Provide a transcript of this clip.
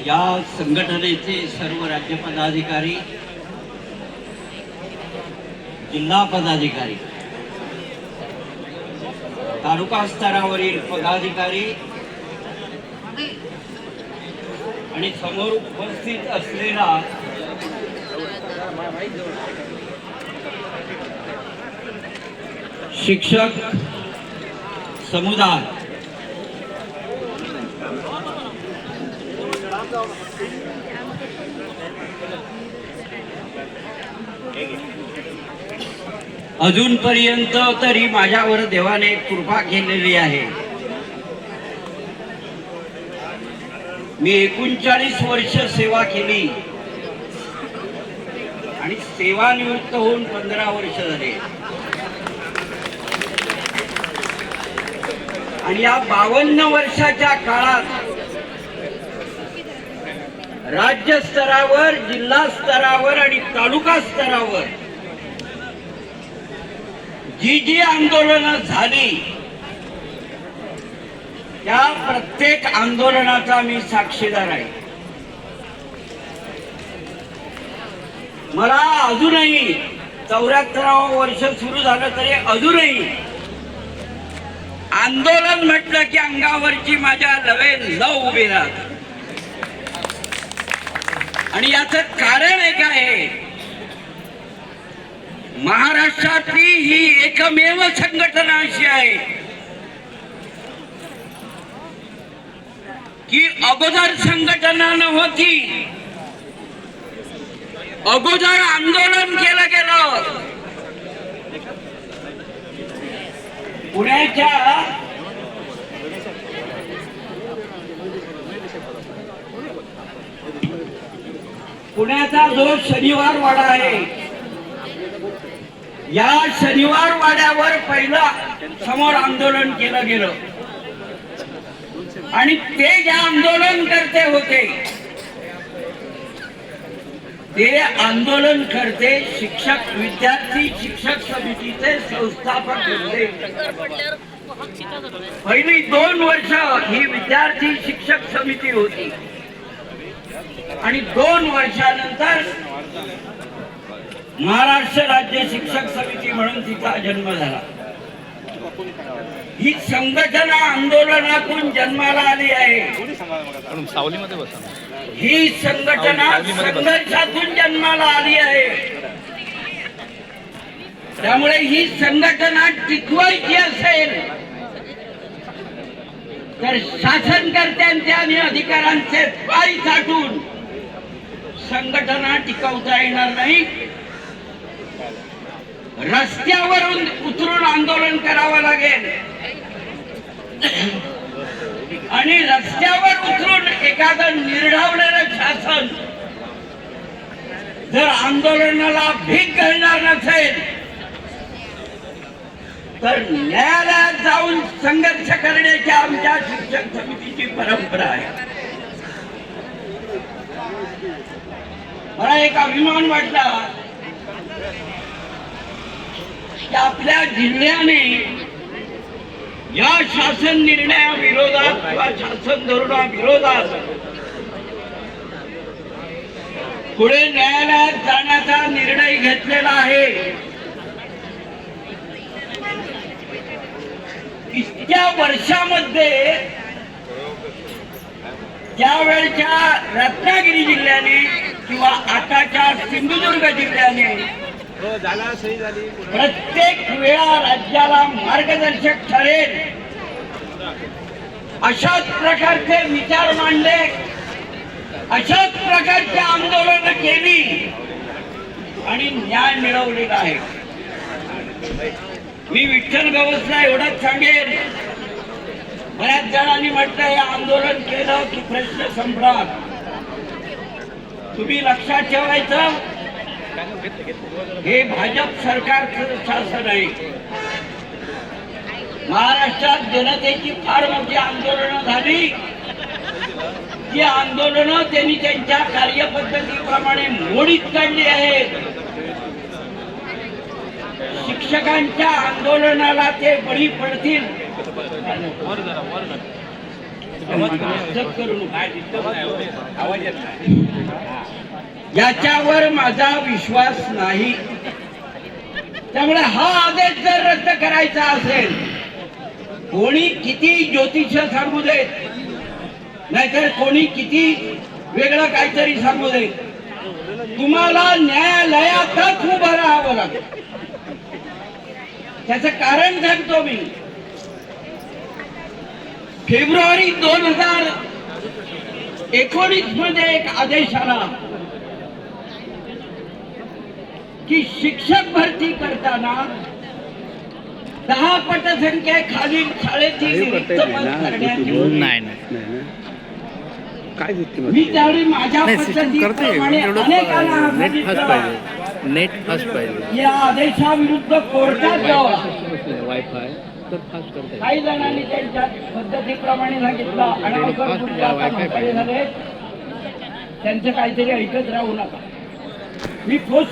या संघटनेचे सर्व राज्य पदाधिकारी, जिल्हा पदाधिकारी, तालुका स्तरावरील पदाधिकारी आणि समोर उपस्थित असलेला शिक्षक समुदाय, अजूनपर्यंत तरी माझ्यावर देवाने कृपा केलेली आहे. मी 39 वर्ष सेवा केली आणि सेवानिवृत्त होऊन 15 वर्ष झाले. आणि या 52 वर्षाच्या काळात राज्य स्तरावर, जिल्हा स्तरावर आणि तालुका स्तरावर जी आंदोलनं झाली त्या प्रत्येक आंदोलनाचा मी साक्षीदार आहे. मला अजूनही 74वं वर्ष सुरू झालं तरी अजूनही आंदोलन म्हटलं की अंगावरची माझ्या लव उभी राहत. आणि याचं कारण एक आहे, महाराष्ट्रातली ही एकमेव संघटना अशी आहे की अगोदर संघटना नव्हती, अगोदर आंदोलन केलं गेलं. पुण्याचा जो शनिवार वाडा आहे, या शनिवार वाड्यावर पहिला समोर आंदोलन केलं गेलं. आणि ते जे आंदोलन करते होते ते आंदोलन करते शिक्षक विद्यार्थी शिक्षक समितीचे संस्थापक होते. पहिली 2 वर्ष ही विद्यार्थी शिक्षक समिती होती आणि 2 वर्षानंतर महाराष्ट्र राज्य शिक्षक समिती म्हणून तिचा जन्म झाला. ही संघटना आंदोलनातून जन्माला आली आहे. ही संघटना संघर्षातून जन्माला आली आहे. त्यामुळे ही संघटना टिकवायची असेल तर शासनकर्त्यांचे आणि अधिकाऱ्यांचे पाय चाटून संघटना टिकवता येणार नाही. रस्त्यावरून उतरून आंदोलन करावं लागेल आणि रस्त्यावर उतरून एखादं निर्ढावलेलं शासन जर आंदोलनाला भीक घालणार नसेल तर न्यायालयात जाऊन संघर्ष करण्याची आमच्या शिक्षक समितीची परंपरा आहे. मला एक अभिमान वाटला की आपल्या जिल्ह्याने या शासन निर्णयाविरोधात किंवा शासन धोरणाविरोधात पुढे न्यायालयात जाण्याचा निर्णय घेतलेला आहे. इतक्या वर्षामध्ये त्यावेळच्या रत्नागिरी जिल्ह्याने किंवा आताच्या सिंधुदुर्ग जिल्ह्याने प्रत्येक वेळा राज्याला मार्गदर्शक ठरेल अशाच प्रकारचे विचार मांडले, अशाच प्रकारची आंदोलन केली आणि न्याय मिळवलेला आहे. मी विठ्ठल गवसला एवढंच सांगेन, बऱ्याच जणांनी म्हटलं हे आंदोलन केलं की प्रश्न संपणार. तुम्ही लक्षात ठेवायचं, हे भाजप सरकारचं शासन आहे. महाराष्ट्रात जनतेची फार मोठी आंदोलनं झाली. ती आंदोलनं त्यांनी त्यांच्या कार्यपद्धतीप्रमाणे मोडीत काढली आहेत. शिक्षकांच्या आंदोलनाला ते बळी पडतील. disturb करू नका. याच्यावर माझा विश्वास नाही. त्यामुळे हा आदेश जर रद्द करायचा असेल, कोणी किती ज्योतिष सांगू देत, नाहीतर कोणी किती वेगळं काहीतरी सांगू देत, तुम्हाला न्यायालयातच उभं राहावं लागेल. त्याचं कारण सांगतो मी. फेब्रुवारी 2019 मध्ये एक आदेश आला की शिक्षक भरती करताना 10 पटसंख्या खालील शाळेची रिक्त पद करण्यात येईल. मी त्यावेळी माझ्या पद्धतीप्रमाणे अनेकांना नेट फास्ट पाहिजे. या आदेशाविरुद्ध कोर्टात जावं. वायफाय तर फास्ट करता काही जणांनी त्यांच्या पद्धतीप्रमाणे सांगितलं आणि झाले त्यांचं काहीतरी ऐकत राहू नका. मी ठोस